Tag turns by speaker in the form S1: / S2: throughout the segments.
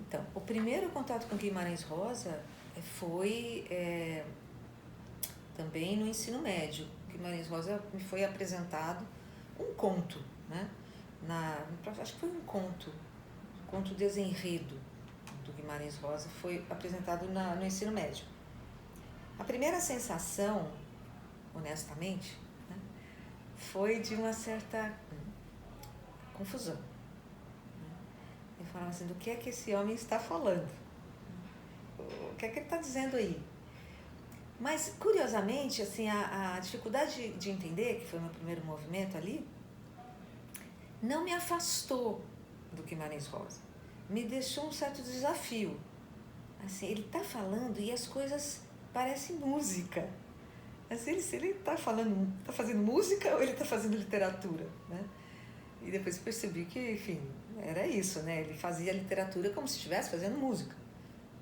S1: Então, o primeiro contato com Guimarães Rosa foi também no ensino médio. Guimarães Rosa me foi apresentado um conto, né? Acho que foi um conto desenredo do Guimarães Rosa foi apresentado no ensino médio. A primeira sensação, honestamente, né, foi de uma certa confusão. Eu falava assim, do que é que esse homem está falando? O que é que ele está dizendo aí? Mas, curiosamente, assim, a dificuldade de entender, que foi o meu primeiro movimento ali, não me afastou do Guimarães Rosa. Me deixou um certo desafio. Assim, ele está falando e as coisas parecem música. Assim, se ele está fazendo música ou ele está fazendo literatura, né? E depois percebi que, enfim, era isso, né? Ele fazia literatura como se estivesse fazendo música.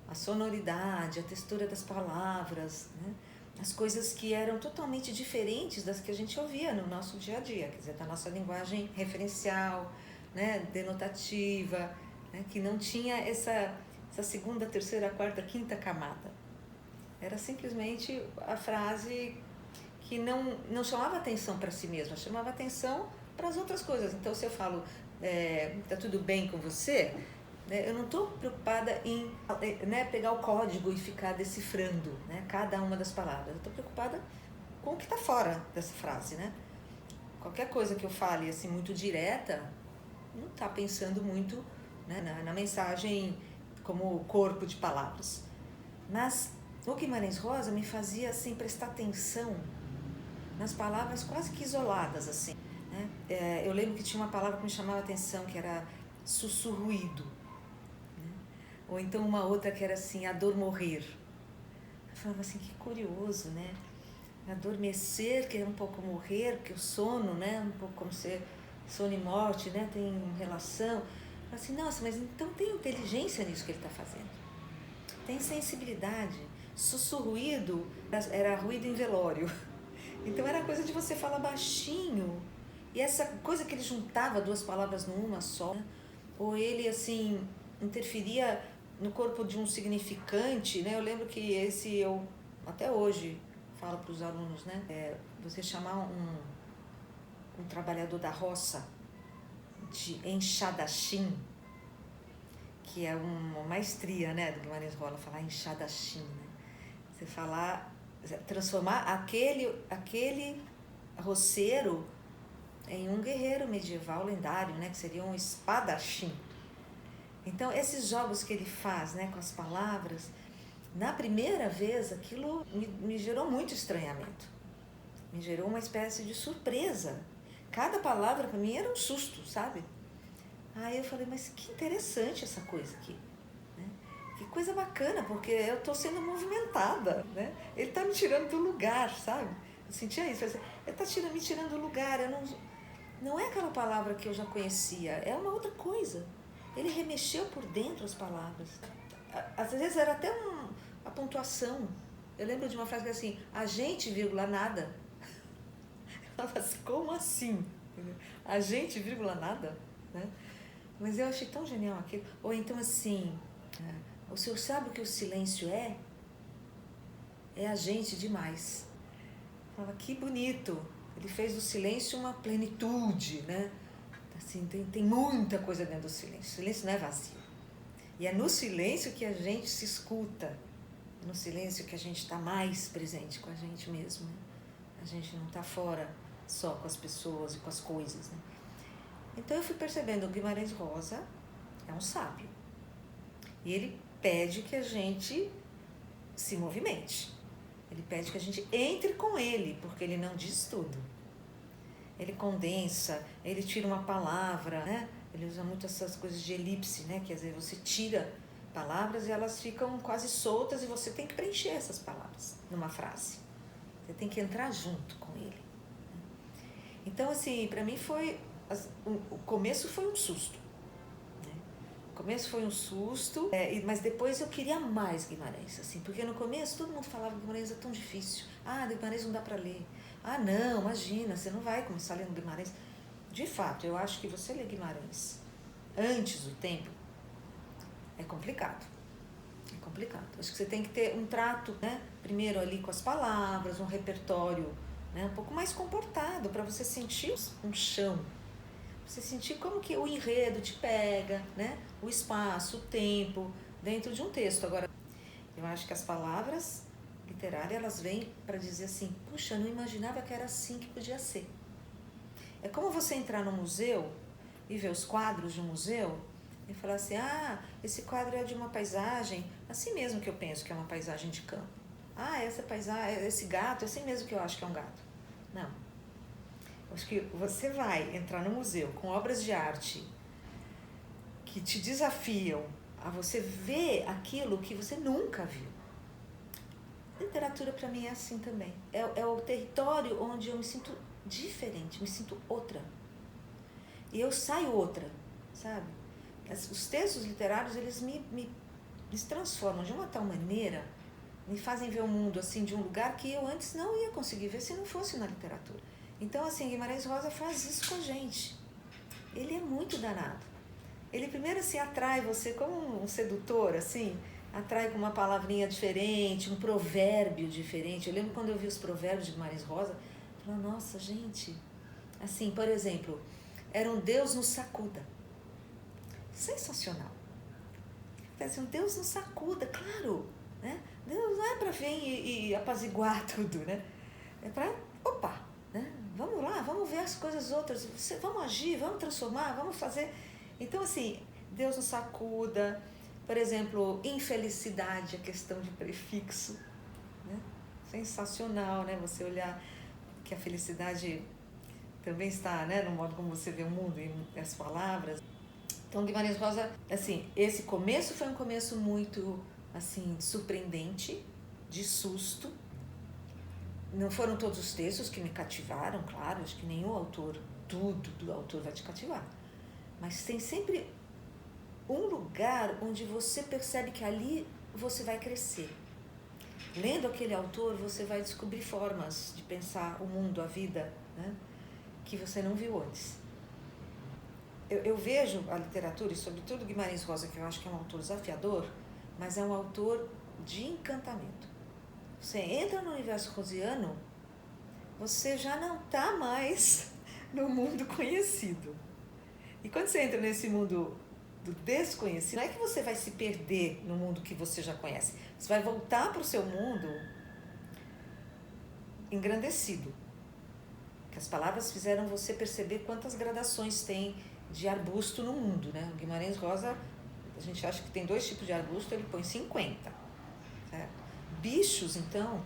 S1: A sonoridade, a textura das palavras, né? As coisas que eram totalmente diferentes das que a gente ouvia no nosso dia a dia, quer dizer, da nossa linguagem referencial, né? Denotativa, né? Que não tinha essa segunda, terceira, quarta, quinta camada. Era simplesmente a frase que não chamava atenção para si mesma, chamava atenção para as outras coisas. Então, se eu falo, tá tudo bem com você, né, eu não estou preocupada em pegar o código e ficar decifrando, né, cada uma das palavras. Eu estou preocupada com o que está fora dessa frase, né? Qualquer coisa que eu fale assim muito direta, não está pensando muito, né, na mensagem como corpo de palavras. Mas o Guimarães Rosa me fazia assim prestar atenção nas palavras quase que isoladas, assim, né? Eu lembro que tinha uma palavra que me chamava a atenção, que era sussurruído, né? Ou então uma outra que era assim, adormorrer. Eu falava assim, que curioso, né? Adormecer, que é um pouco morrer, porque o sono, né? Um pouco como ser sono e morte, né? Tem relação. Eu falava assim, nossa, mas então tem inteligência nisso que ele está fazendo. Tem sensibilidade. Sussurruído era ruído em velório. Então era coisa de você falar baixinho. E essa coisa que ele juntava duas palavras numa só, né? Ou ele assim interferia no corpo de um significante, né? Eu lembro que eu até hoje falo para os alunos, né? Você chamar um trabalhador da roça de enxadachim, que é uma maestria, né, do Guimarães Rosa, falar enxadachim, né? Você falar, transformar aquele roceiro em um guerreiro medieval lendário, né, que seria um espadachim. Então, esses jogos que ele faz, né, com as palavras, na primeira vez, aquilo me gerou muito estranhamento. Me gerou uma espécie de surpresa. Cada palavra, para mim, era um susto, sabe? Aí eu falei, mas que interessante essa coisa aqui, né? Que coisa bacana, porque eu estou sendo movimentada, né? Ele está me tirando do lugar, sabe? Eu sentia isso, ele está me tirando do lugar, não é aquela palavra que eu já conhecia, é uma outra coisa. Ele remexeu por dentro as palavras. Às vezes era até a pontuação. Eu lembro de uma frase que era assim, a gente, vírgula, nada. Eu falava assim, como assim? A gente, vírgula, nada? Né? Mas eu achei tão genial aquilo. Ou então assim, o senhor sabe o que o silêncio é? É a gente demais. Eu falava, que bonito. Ele fez do silêncio uma plenitude, né? Assim, tem muita coisa dentro do silêncio. O silêncio não é vazio. E é no silêncio que a gente se escuta. É no silêncio que a gente está mais presente com a gente mesmo. Né? A gente não está fora só com as pessoas e com as coisas. Né? Então eu fui percebendo que o Guimarães Rosa é um sábio. E ele pede que a gente se movimente. Ele pede que a gente entre com ele, porque ele não diz tudo. Ele condensa, ele tira uma palavra, né? Ele usa muito essas coisas de elipse, né? Que às vezes você tira palavras e elas ficam quase soltas e você tem que preencher essas palavras numa frase. Você tem que entrar junto com ele. Então, assim, para mim o começo foi um susto. Né? O começo foi um susto, mas depois eu queria mais Guimarães, assim, porque no começo todo mundo falava que Guimarães é tão difícil. Ah, Guimarães não dá para ler. Ah, não, imagina, você não vai começar lendo Guimarães. De fato, eu acho que você lê Guimarães antes do tempo, é como complicado. É complicado. Acho que você tem que ter um trato, né? Primeiro ali com as palavras, um repertório, né? Um pouco mais comportado, para você sentir um chão. Você sentir como que o enredo te pega, né? O espaço, o tempo, dentro de um texto. Agora, eu acho que as palavras literárias, elas vêm para dizer assim, puxa, eu não imaginava que era assim que podia ser. É como você entrar no museu e ver os quadros de um museu e falar assim, esse quadro é de uma paisagem, assim mesmo que eu penso que é uma paisagem de campo. Essa paisagem, esse gato, assim mesmo que eu acho que é um gato. Não. Acho que você vai entrar no museu com obras de arte que te desafiam a você ver aquilo que você nunca viu. Literatura para mim é assim também. É o território onde eu me sinto diferente, me sinto outra. E eu saio outra, sabe? Os textos literários, eles me transformam de uma tal maneira, me fazem ver o mundo assim de um lugar que eu antes não ia conseguir ver se não fosse na literatura. Então, assim, Guimarães Rosa faz isso com a gente. Ele é muito danado. Ele primeiro assim atrai você como um sedutor, assim, atrai com uma palavrinha diferente, um provérbio diferente. Eu lembro quando eu vi os provérbios de Guimarães Rosa, eu falei, nossa, gente, assim, por exemplo, era um Deus nos sacuda. Sensacional. Assim, um Deus nos sacuda, claro, né? Deus não é para vir e apaziguar tudo, né? É para, né? Vamos lá, vamos ver as coisas outras, vamos agir, vamos transformar, vamos fazer. Então, assim, Deus nos sacuda. Por exemplo, infelicidade, a questão de prefixo, né? Sensacional, né? Você olhar que a felicidade também está, né, no modo como você vê o mundo e as palavras. Então, Guimarães Rosa, assim, esse começo foi um começo muito, assim, surpreendente, de susto. Não foram todos os textos que me cativaram, claro, acho que nenhum autor, tudo do autor vai te cativar. Mas tem sempre um lugar onde você percebe que ali você vai crescer. Lendo aquele autor, você vai descobrir formas de pensar o mundo, a vida, né, que você não viu antes. Eu vejo a literatura, e sobretudo Guimarães Rosa, que eu acho que é um autor desafiador, mas é um autor de encantamento. Você entra no universo rosiano, você já não está mais no mundo conhecido. E quando você entra nesse mundo do desconhecido, não é que você vai se perder no mundo que você já conhece. Você vai voltar para o seu mundo engrandecido. Que as palavras fizeram você perceber quantas gradações tem de arbusto no mundo, né? O Guimarães Rosa, a gente acha que tem 2 tipos de arbusto, ele põe 50. Certo? Bichos, então,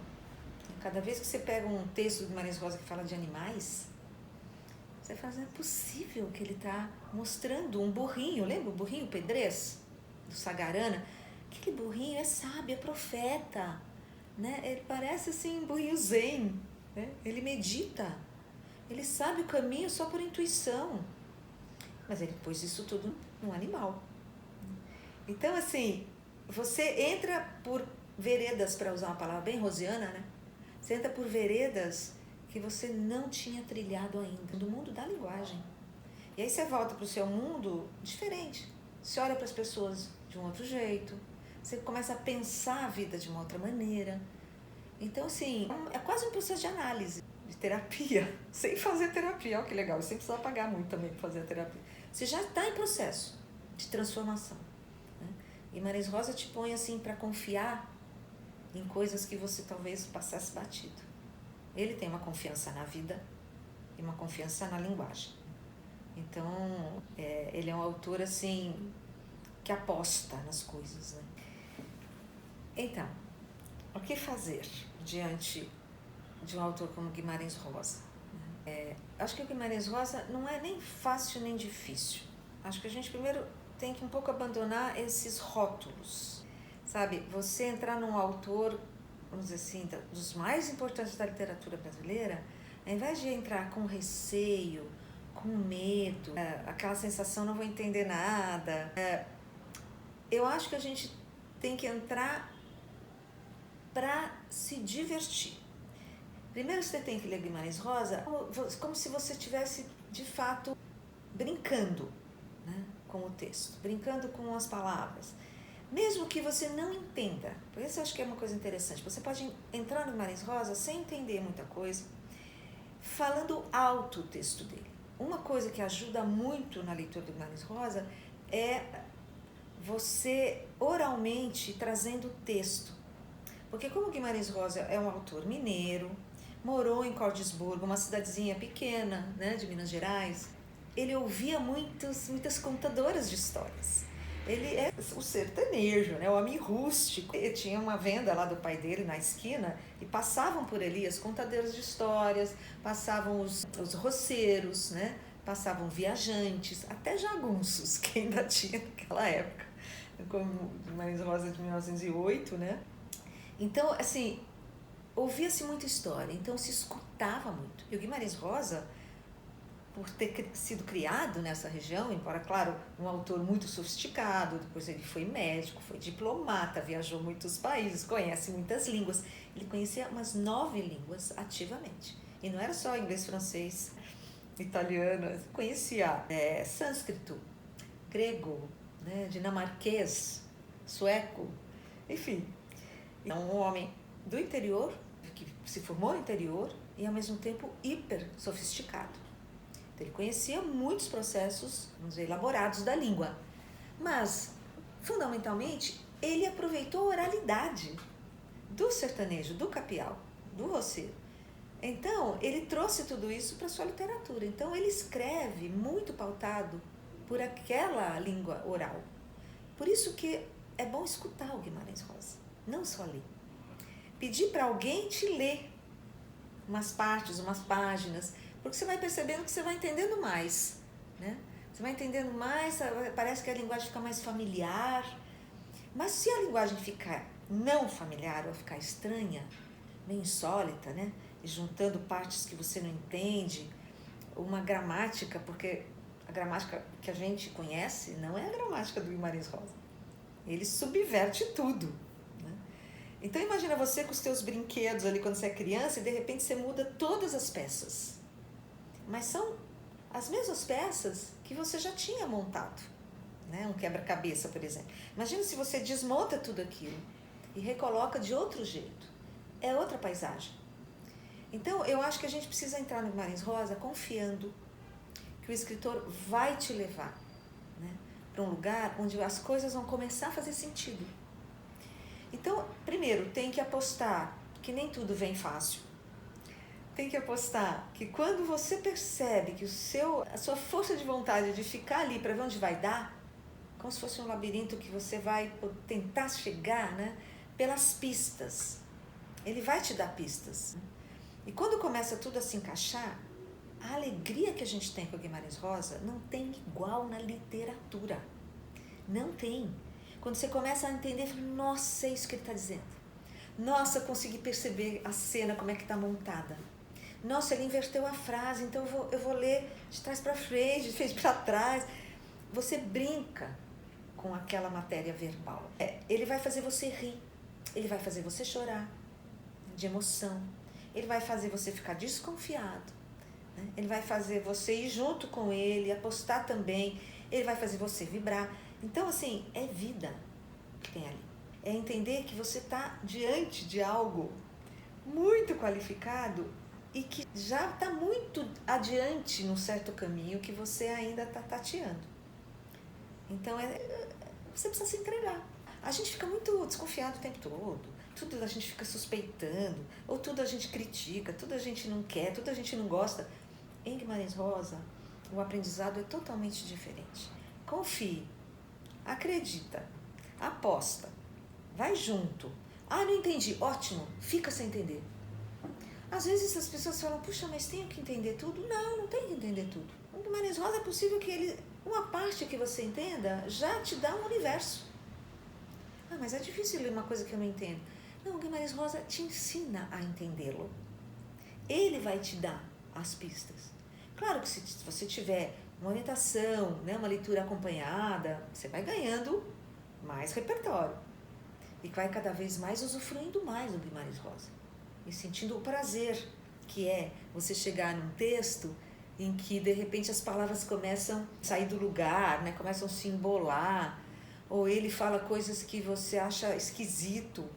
S1: cada vez que você pega um texto do Guimarães Rosa que fala de animais, você fala, não é possível que ele está mostrando um burrinho, lembra o burrinho pedrez do Sagarana? Aquele burrinho é sábio, é profeta, né? Ele parece assim um burrinho zen, né? Ele medita, ele sabe o caminho só por intuição, mas ele pôs isso tudo num animal. Então, assim, você entra por veredas, para usar uma palavra bem rosiana, né? Você entra por veredas que você não tinha trilhado ainda, do mundo da linguagem. E aí você volta para o seu mundo diferente. Você olha para as pessoas de um outro jeito, você começa a pensar a vida de uma outra maneira. Então, assim, é quase um processo de análise, de terapia, sem fazer terapia. Olha que legal, sem precisar pagar muito também para fazer a terapia. Você já está em processo de transformação, né? Guimarães Rosa te põe assim para confiar em coisas que você talvez passasse batido. Ele tem uma confiança na vida e uma confiança na linguagem. Então, ele é um autor assim que aposta nas coisas, né? Então, o que fazer diante de um autor como Guimarães Rosa? Acho que o Guimarães Rosa não é nem fácil nem difícil. Acho que a gente primeiro tem que um pouco abandonar esses rótulos, sabe? Você entrar num autor, vamos dizer assim, dos mais importantes da literatura brasileira, ao invés de entrar com receio, com medo, aquela sensação, não vou entender nada, eu acho que a gente tem que entrar para se divertir. Primeiro você tem que ler Guimarães Rosa como se você estivesse, de fato, brincando, né, com o texto, brincando com as palavras. Mesmo que você não entenda, por isso eu acho que é uma coisa interessante, você pode entrar no Guimarães Rosa sem entender muita coisa, falando alto o texto dele. Uma coisa que ajuda muito na leitura do Guimarães Rosa é você oralmente trazendo o texto. Porque como Guimarães Rosa é um autor mineiro, morou em Cordisburgo, uma cidadezinha pequena, né, de Minas Gerais, ele ouvia muitas contadoras de histórias. Ele é o sertanejo, né, o homem rústico. Ele tinha uma venda lá do pai dele na esquina e passavam por ali as contadoras de histórias, passavam os roceiros, né, passavam viajantes, até jagunços, que ainda tinha naquela época, como Guimarães Rosa de 1908, né? Então, assim, ouvia-se muita história, então se escutava muito. E o Guimarães Rosa, por ter sido criado nessa região, embora, claro, um autor muito sofisticado, depois ele foi médico, foi diplomata, viajou muitos países, conhece muitas línguas. Ele conhecia umas 9 línguas ativamente. E não era só inglês, francês, italiano, conhecia sânscrito, grego, né, dinamarquês, sueco, enfim. É um homem do interior, que se formou no interior e ao mesmo tempo hiper sofisticado. Então, ele conhecia muitos processos, vamos dizer, elaborados da língua, mas fundamentalmente ele aproveitou a oralidade do sertanejo, do capial, do roceiro. Então ele trouxe tudo isso para sua literatura. Então ele escreve muito pautado por aquela língua oral. Por isso que é bom escutar o Guimarães Rosa, não só ler. Pedir para alguém te ler umas partes, umas páginas, porque você vai percebendo que você vai entendendo mais, né? Você vai entendendo mais, parece que a linguagem fica mais familiar. Mas se a linguagem ficar não familiar ou ficar estranha, meio insólita, né? E juntando partes que você não entende, uma gramática, porque a gramática que a gente conhece não é a gramática do Guimarães Rosa. Ele subverte tudo, né? Então imagina você com os teus brinquedos ali quando você é criança e de repente você muda todas as peças. Mas são as mesmas peças que você já tinha montado, né? Um quebra-cabeça, por exemplo. Imagina se você desmonta tudo aquilo e recoloca de outro jeito. É outra paisagem. Então, eu acho que a gente precisa entrar no Guimarães Rosa confiando que o escritor vai te levar, né, para um lugar onde as coisas vão começar a fazer sentido. Então, primeiro, tem que apostar que nem tudo vem fácil. Tem que apostar que quando você percebe que a sua força de vontade de ficar ali para ver onde vai dar, como se fosse um labirinto que você vai tentar chegar, né, pelas pistas. Ele vai te dar pistas. E quando começa tudo a se encaixar, a alegria que a gente tem com o Guimarães Rosa não tem igual na literatura. Não tem. Quando você começa a entender, nossa, é isso que ele está dizendo. Nossa, eu consegui perceber a cena, como é que está montada. Nossa, ele inverteu a frase, então eu vou ler de trás para frente, de frente para trás. Você brinca com aquela matéria verbal. Ele vai fazer você rir, ele vai fazer você chorar de emoção. Ele vai fazer você ficar desconfiado, né? Ele vai fazer você ir junto com ele, apostar também. Ele vai fazer você vibrar. Então, assim, é vida que tem ali. É entender que você está diante de algo muito qualificado e que já está muito adiante num certo caminho que você ainda está tateando. Então, você precisa se entregar. A gente fica muito desconfiado o tempo todo. Tudo a gente fica suspeitando, ou tudo a gente critica, tudo a gente não quer, tudo a gente não gosta. Em Guimarães Rosa, o aprendizado é totalmente diferente. Confie, acredita, aposta, vai junto. Ah, não entendi, ótimo, fica sem entender. Às vezes as pessoas falam, puxa, mas tenho que entender tudo? Não, não tem que entender tudo. No Guimarães Rosa é possível que uma parte que você entenda já te dá um universo. Ah, mas é difícil ler uma coisa que eu não entendo. Não, o Guimarães Rosa te ensina a entendê-lo. Ele vai te dar as pistas. Claro que se você tiver uma orientação, né, uma leitura acompanhada, você vai ganhando mais repertório. E vai cada vez mais usufruindo mais do Guimarães Rosa. E sentindo o prazer que é você chegar num texto em que, de repente, as palavras começam a sair do lugar, né, começam a se embolar. ou ele fala coisas que você acha esquisito.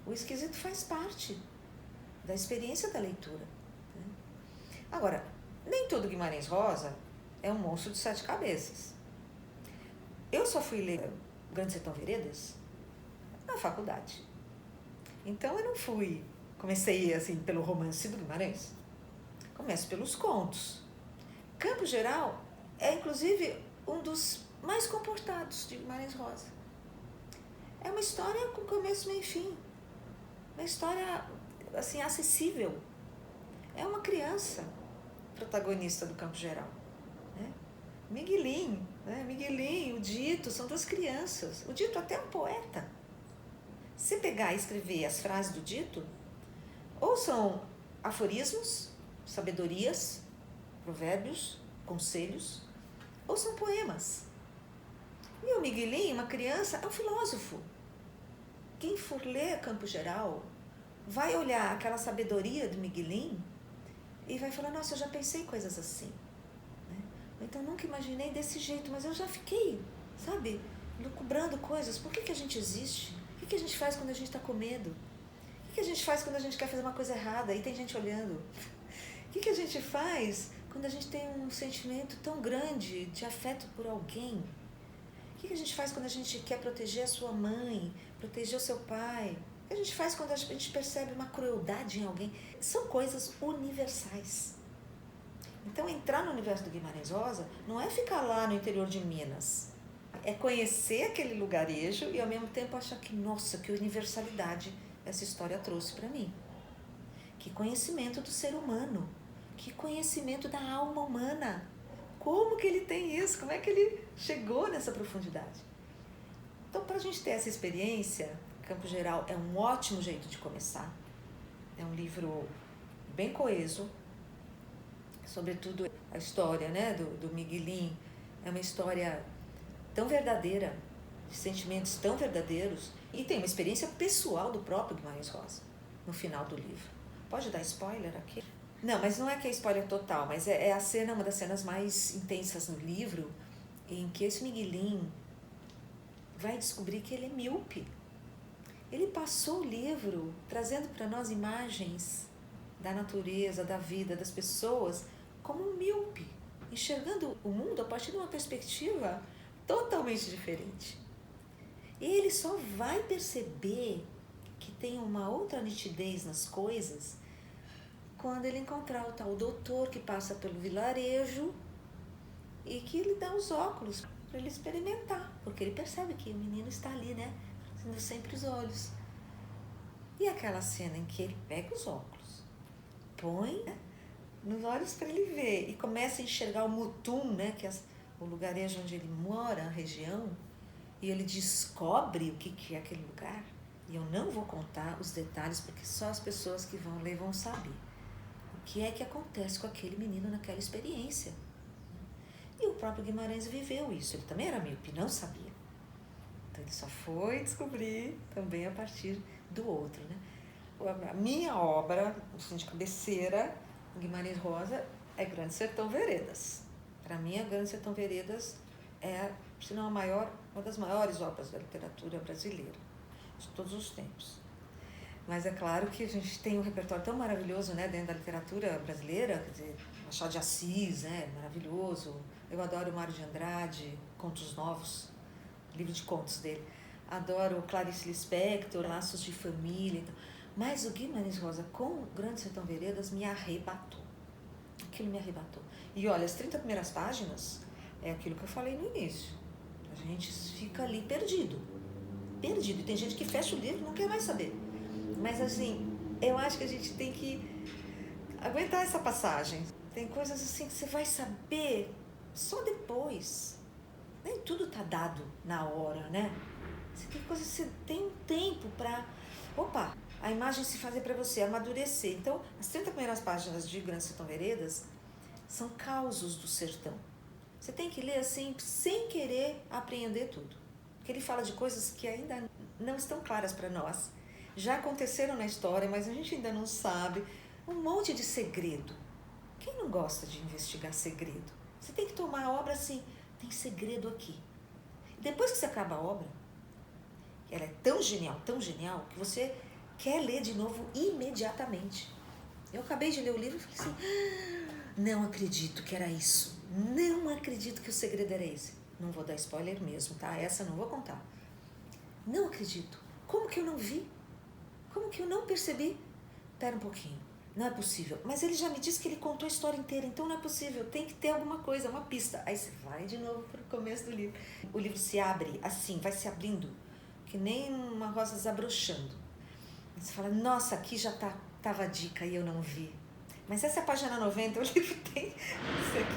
S1: O esquisito faz parte da experiência da leitura, né? Agora, nem todo Guimarães Rosa é um monstro de 7 cabeças. Eu só fui ler Grande Sertão Veredas na faculdade. Então eu não comecei assim pelo romance do Guimarães. Começo pelos contos. Campo Geral é inclusive um dos mais comportados de Guimarães Rosa. É uma história com começo, meio e fim. Uma história assim acessível. É uma criança protagonista do Campo Geral, né? Miguelinho, né? Miguelinho, o Dito, são 2 crianças. O Dito até é um poeta. Se pegar e escrever as frases do Dito, ou são aforismos, sabedorias, provérbios, conselhos, ou são poemas. E o Miguelinho, uma criança, é um filósofo. Quem for ler Campo Geral vai olhar aquela sabedoria do Miguelinho e vai falar, nossa, eu já pensei coisas assim, né? Então, nunca imaginei desse jeito, mas eu já fiquei, sabe, lucubrando coisas. Por que a gente existe? O que a gente faz quando a gente está com medo? O que a gente faz quando a gente quer fazer uma coisa errada e tem gente olhando? O que a gente faz quando a gente tem um sentimento tão grande de afeto por alguém? O que a gente faz quando a gente quer proteger a sua mãe, proteger o seu pai? O que a gente faz quando a gente percebe uma crueldade em alguém? São coisas universais. Então, entrar no universo do Guimarães Rosa não é ficar lá no interior de Minas. É conhecer aquele lugarejo e, ao mesmo tempo, achar que, nossa, que universalidade essa história trouxe para mim. Que conhecimento do ser humano. Que conhecimento da alma humana. Como que ele tem isso? Como é que ele chegou nessa profundidade? Então, para a gente ter essa experiência, Campo Geral é um ótimo jeito de começar. É um livro bem coeso, sobretudo a história, né, do Miguelinho. É uma história tão verdadeira, de sentimentos tão verdadeiros, e tem uma experiência pessoal do próprio Guimarães Rosa no final do livro. Pode dar spoiler aqui? Não, mas não é que é spoiler total, mas é a cena, uma das cenas mais intensas no livro, em que esse Miguelinho vai descobrir que ele é míope. Ele passou o livro trazendo para nós imagens da natureza, da vida, das pessoas, como um míope, enxergando o mundo a partir de uma perspectiva totalmente diferente. E ele só vai perceber que tem uma outra nitidez nas coisas quando ele encontrar o tal doutor que passa pelo vilarejo e que ele dá os óculos para ele experimentar, porque ele percebe que o menino está ali, né, fazendo sempre os olhos. E aquela cena em que ele pega os óculos, põe, né, nos olhos para ele ver e começa a enxergar o Mutum, né, que é o lugarejo onde ele mora, a região, e ele descobre o que é aquele lugar. E eu não vou contar os detalhes, porque só as pessoas que vão ler vão saber o que é que acontece com aquele menino naquela experiência. E o próprio Guimarães viveu isso, ele também era míope, não sabia. Então ele só foi descobrir também a partir do outro, né? A minha obra, assim, de cabeceira, Guimarães Rosa, é Grande Sertão Veredas. Para mim, a Grande Sertão Veredas é, se não a maior, uma das maiores obras da literatura brasileira, de todos os tempos. Mas é claro que a gente tem um repertório tão maravilhoso, né, dentro da literatura brasileira, quer dizer, Machado de Assis, né, maravilhoso. Eu adoro o Mário de Andrade, Contos Novos, livro de contos dele. Adoro Clarice Lispector, Laços de Família. Então. Mas o Guimarães Rosa com Grande Sertão Veredas me arrebatou. Aquilo me arrebatou. E olha, as 30 primeiras páginas é aquilo que eu falei no início. A gente fica ali perdido. Perdido. E tem gente que fecha o livro e não quer mais saber. Mas assim, eu acho que a gente tem que aguentar essa passagem. Tem coisas assim que você vai saber só depois. Nem tudo tá dado na hora, né? Tem coisas que você tem um tempo para, opa, a imagem se fazer para você, amadurecer. Então, as 30 primeiras páginas de Grande Sertão Veredas são causos do sertão. Você tem que ler assim, sem querer apreender tudo. Porque ele fala de coisas que ainda não estão claras para nós. Já aconteceram na história, mas a gente ainda não sabe. Um monte de segredo. Quem não gosta de investigar segredo? Você tem que tomar a obra assim, tem segredo aqui. Depois que você acaba a obra, ela é tão genial, que você quer ler de novo imediatamente. Eu acabei de ler o livro e falei assim, não acredito que era isso. Não acredito que o segredo era esse. Não vou dar spoiler mesmo, tá? Essa não vou contar. Não acredito. Como que eu não vi? Como que eu não percebi? Espera um pouquinho. Não é possível. Mas ele já me disse que ele contou a história inteira, então não é possível. Tem que ter alguma coisa, uma pista. Aí você vai de novo para o começo do livro. O livro se abre assim, vai se abrindo, que nem uma rosa desabrochando. Você fala, nossa, aqui já tava a dica e eu não vi. Mas essa é a página 90, o livro tem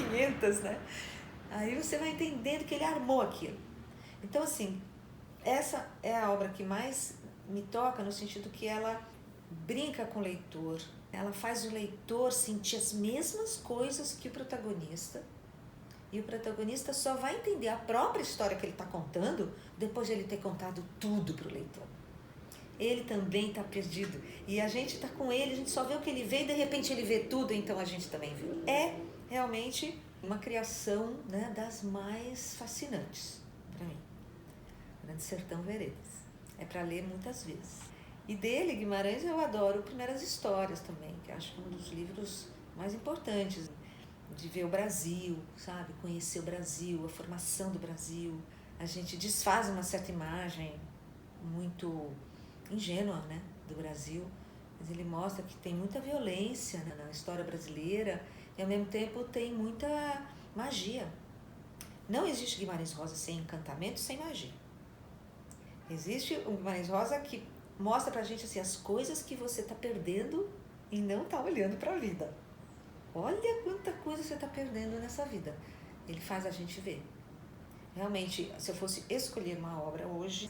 S1: 500, né? Aí você vai entendendo que ele armou aquilo. Então, assim, essa é a obra que mais me toca no sentido que ela brinca com o leitor, ela faz o leitor sentir as mesmas coisas que o protagonista, e o protagonista só vai entender a própria história que ele está contando depois de ele ter contado tudo para o leitor. Ele também está perdido. E a gente está com ele, a gente só vê o que ele vê e de repente ele vê tudo, então a gente também vê. É realmente uma criação, né, das mais fascinantes para mim. Grande Sertão Veredas. É para ler muitas vezes. E dele, Guimarães, eu adoro Primeiras Histórias também, que acho que é um dos livros mais importantes de ver o Brasil, sabe? Conhecer o Brasil, a formação do Brasil. A gente desfaz uma certa imagem muito ingênua, né, do Brasil, mas ele mostra que tem muita violência, né, na história brasileira e ao mesmo tempo tem muita magia. Não existe Guimarães Rosa sem encantamento, sem magia. Existe um Guimarães Rosa que mostra pra gente assim, as coisas que você tá perdendo e não tá olhando pra vida. Olha quanta coisa você tá perdendo nessa vida. Ele faz a gente ver. Realmente, se eu fosse escolher uma obra hoje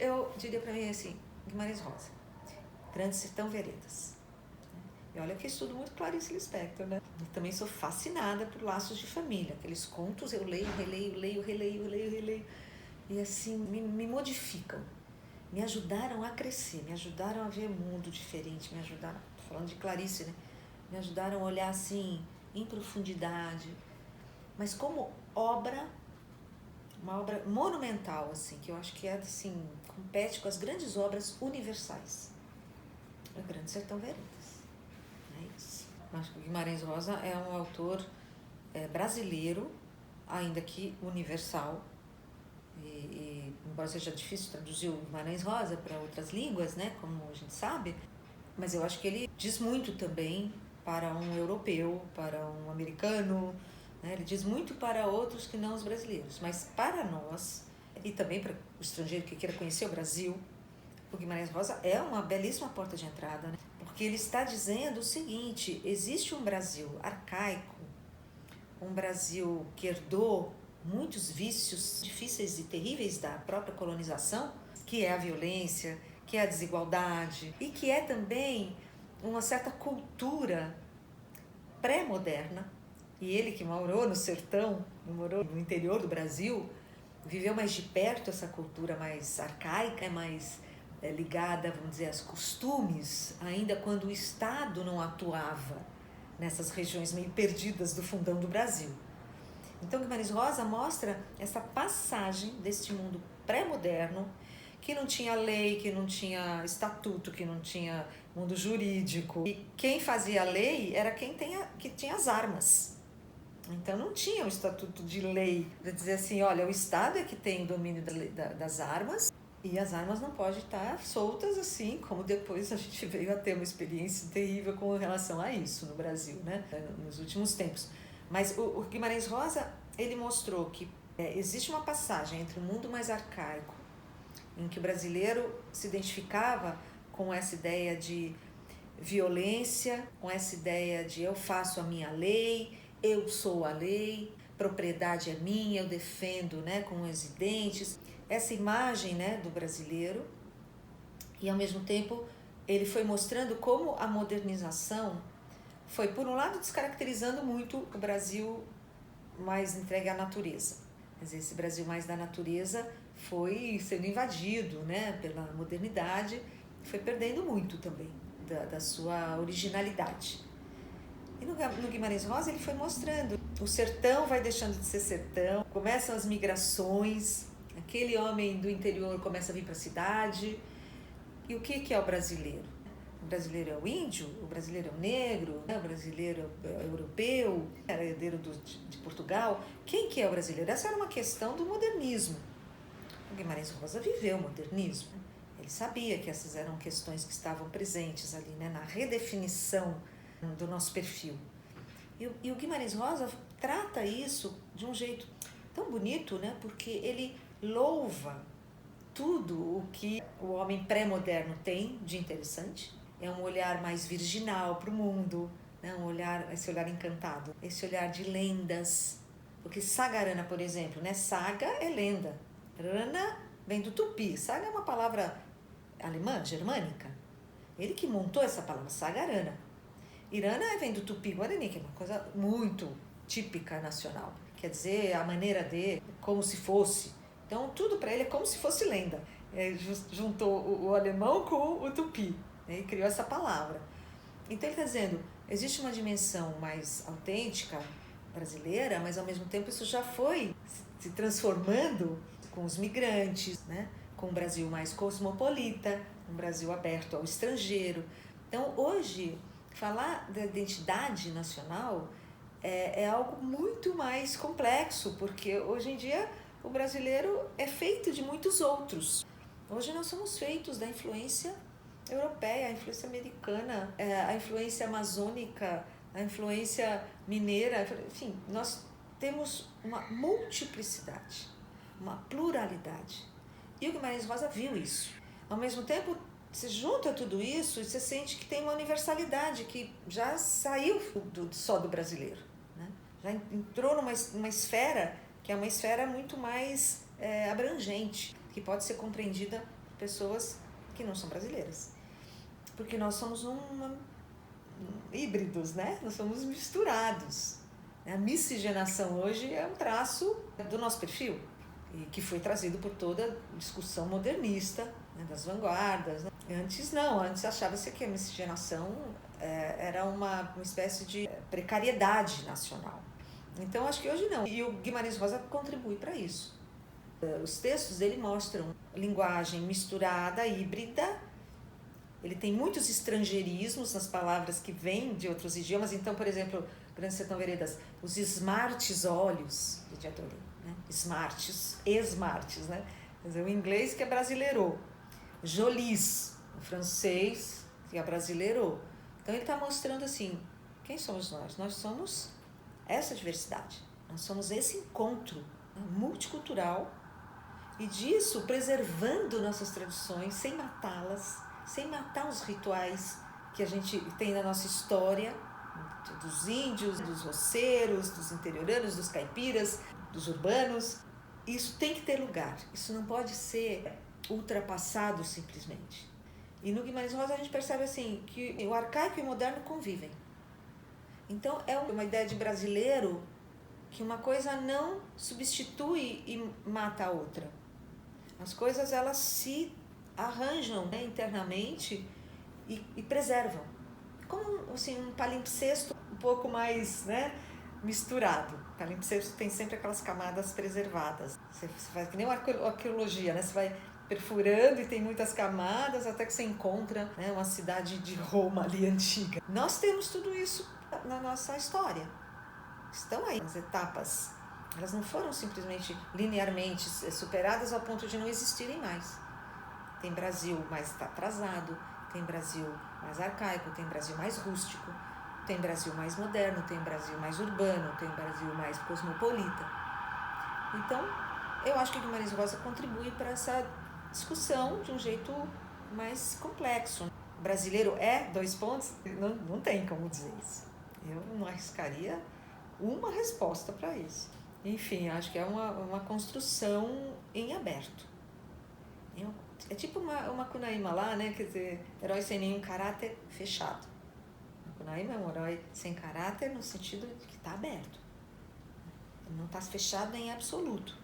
S1: eu diria pra mim assim, Guimarães Rosa, Grande Sertão Veredas. E olha que eu estudo muito Clarice Lispector, né? Eu também sou fascinada por Laços de Família. Aqueles contos eu leio, releio. E assim, me modificam. Me ajudaram a crescer, me ajudaram a ver mundo diferente, me ajudaram, tô falando de Clarice, né? Me ajudaram a olhar assim, em profundidade. Mas como obra, uma obra monumental, assim, que eu acho que é, assim, compete com as grandes obras universais. É o Grande Sertão Veredas. É isso. Eu acho que o Guimarães Rosa é um autor brasileiro, ainda que universal. E embora seja difícil traduzir o Guimarães Rosa para outras línguas, né, como a gente sabe, mas eu acho que ele diz muito também para um europeu, para um americano, né? Ele diz muito para outros que não os brasileiros, mas para nós, e também para o estrangeiro que queira conhecer o Brasil, o Guimarães Rosa é uma belíssima porta de entrada, né? Porque ele está dizendo o seguinte, existe um Brasil arcaico, um Brasil que herdou muitos vícios difíceis e terríveis da própria colonização, que é a violência, que é a desigualdade e que é também uma certa cultura pré-moderna. E ele que morou no sertão, morou no interior do Brasil, viveu mais de perto essa cultura mais arcaica, mais ligada, vamos dizer, aos costumes, ainda quando o Estado não atuava nessas regiões meio perdidas do fundão do Brasil. Então, Guimarães Rosa mostra essa passagem deste mundo pré-moderno, que não tinha lei, que não tinha estatuto, que não tinha mundo jurídico. E quem fazia a lei era que tinha as armas. Então, não tinha um estatuto de lei para dizer assim, olha, o Estado é que tem o domínio das armas e as armas não podem estar soltas assim, como depois a gente veio a ter uma experiência terrível com relação a isso no Brasil, né, nos últimos tempos. Mas o Guimarães Rosa, ele mostrou que existe uma passagem entre o mundo mais arcaico, em que o brasileiro se identificava com essa ideia de violência, com essa ideia de eu faço a minha lei, eu sou a lei, propriedade é minha, eu defendo, né, com os dentes. Essa imagem, né, do brasileiro, e ao mesmo tempo ele foi mostrando como a modernização foi, por um lado, descaracterizando muito o Brasil mais entregue à natureza. Quer dizer, esse Brasil mais da natureza foi sendo invadido, né, pela modernidade, foi perdendo muito também da sua originalidade. E no Guimarães Rosa ele foi mostrando, o sertão vai deixando de ser sertão, começam as migrações, Aquele homem do interior começa a vir para a cidade. E o que é o brasileiro? O brasileiro é o índio, o brasileiro é o negro, o brasileiro é o europeu, é herdeiro de Portugal. Quem que é o brasileiro? Essa era uma questão do modernismo. O Guimarães Rosa viveu o modernismo. Ele sabia que essas eram questões que estavam presentes ali, né, na redefinição do nosso perfil. E o Guimarães Rosa trata isso de um jeito tão bonito, né, porque ele louva tudo o que o homem pré-moderno tem de interessante. É um olhar mais virginal para o mundo, né? Esse olhar encantado, esse olhar de lendas. Porque Sagarana, por exemplo, né? Saga é lenda. Rana vem do tupi. Saga é uma palavra alemã, germânica. Ele que montou essa palavra, Sagarana. Irana vem do tupi-guarani, que é uma coisa muito típica nacional. Quer dizer, a maneira de, como se fosse. Então, tudo para ele é como se fosse lenda. Juntou o alemão com o tupi, né, e criou essa palavra. Então, ele está dizendo, existe uma dimensão mais autêntica brasileira, mas, ao mesmo tempo, isso já foi se transformando com os migrantes, né, com um Brasil mais cosmopolita, um Brasil aberto ao estrangeiro. Então, hoje, falar da identidade nacional é algo muito mais complexo, porque, hoje em dia, o brasileiro é feito de muitos outros. Hoje nós somos feitos da influência europeia, a influência americana, a influência amazônica, a influência mineira, enfim, nós temos uma multiplicidade, uma pluralidade. E o Guimarães Rosa viu isso. Ao mesmo tempo, você junta tudo isso e você sente que tem uma universalidade que já saiu só do brasileiro, né? Já entrou numa esfera que é uma esfera muito mais abrangente, que pode ser compreendida por pessoas que não são brasileiras. Porque nós somos híbridos, né? Nós somos misturados. A miscigenação hoje é um traço do nosso perfil, e que foi trazido por toda a discussão modernista, né, das vanguardas, né? Antes não, antes achava-se que a miscigenação era uma espécie de precariedade nacional. Então, acho que hoje não. E o Guimarães Rosa contribui para isso. Os textos dele mostram linguagem misturada, híbrida. Ele tem muitos estrangeirismos nas palavras que vêm de outros idiomas. Então, por exemplo, Grande Sertão Veredas, os smarts olhos de Diadorim, né? Smarts, né? Quer dizer, o inglês que é brasileirou. Jolis, o francês que é brasileirou. Então, ele está mostrando assim, quem somos nós? Nós somos essa diversidade. Nós somos esse encontro multicultural e disso preservando nossas tradições, sem matá-las, sem matar os rituais que a gente tem na nossa história, dos índios, dos roceiros, dos interioranos, dos caipiras, dos urbanos. Isso tem que ter lugar, isso não pode ser ultrapassado simplesmente. E no Guimarães Rosa a gente percebe assim, que o arcaico e o moderno convivem. Então, é uma ideia de brasileiro que uma coisa não substitui e mata a outra. As coisas, elas se arranjam, né, internamente e preservam. Como assim, um palimpsesto um pouco mais, né, misturado. O palimpsesto tem sempre aquelas camadas preservadas. Você faz que nem uma arqueologia, né? Você vai perfurando e tem muitas camadas até que você encontra, né, uma cidade de Roma ali antiga. Nós temos tudo isso na nossa história. Estão aí as etapas. Elas não foram simplesmente linearmente superadas ao ponto de não existirem mais. Tem Brasil mais atrasado, tem Brasil mais arcaico, tem Brasil mais rústico, tem Brasil mais moderno, tem Brasil mais urbano, tem Brasil mais cosmopolita. Então, eu acho que Guimarães Rosa contribui para essa discussão de um jeito mais complexo. O brasileiro dois pontos? Não tem como dizer isso. Eu não arriscaria uma resposta para isso. Enfim, acho que é uma construção em aberto. É tipo uma Cunaíma lá, né? Quer dizer, herói sem nenhum caráter fechado. A Cunaíma é um herói sem caráter no sentido de que está aberto. Ele não está fechado em absoluto.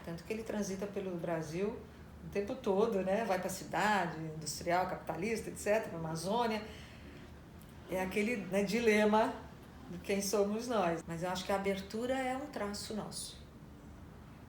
S1: Tanto que ele transita pelo Brasil o tempo todo, né? Vai para a cidade, industrial, capitalista, etc., para a Amazônia. É aquele, né, dilema de quem somos nós. Mas eu acho que a abertura é um traço nosso.